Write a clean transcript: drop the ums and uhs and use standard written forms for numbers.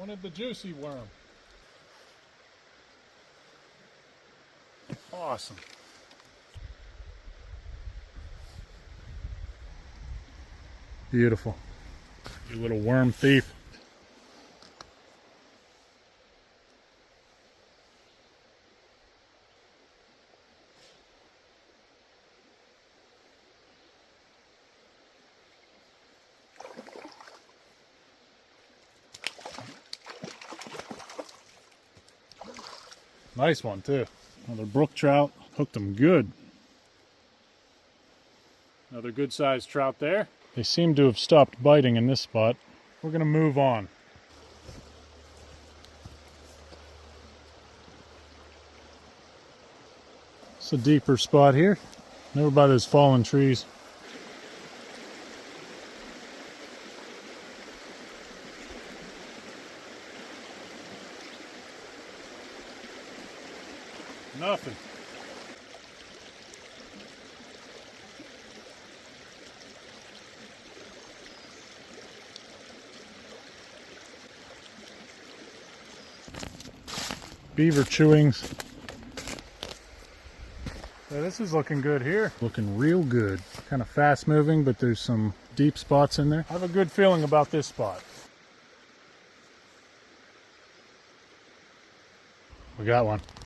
Wanted the juicy worm. Awesome. Beautiful. You little worm thief. Nice one too. Another brook trout. Hooked them good. Another good sized trout there. They seem to have stopped biting in this spot. We're gonna move on. It's a deeper spot here. Over by those fallen trees. Nothing. Beaver chewings. Yeah, this is looking good here. Looking real good. Kind of fast moving, but there's some deep spots in there. I have a good feeling about this spot. We got one.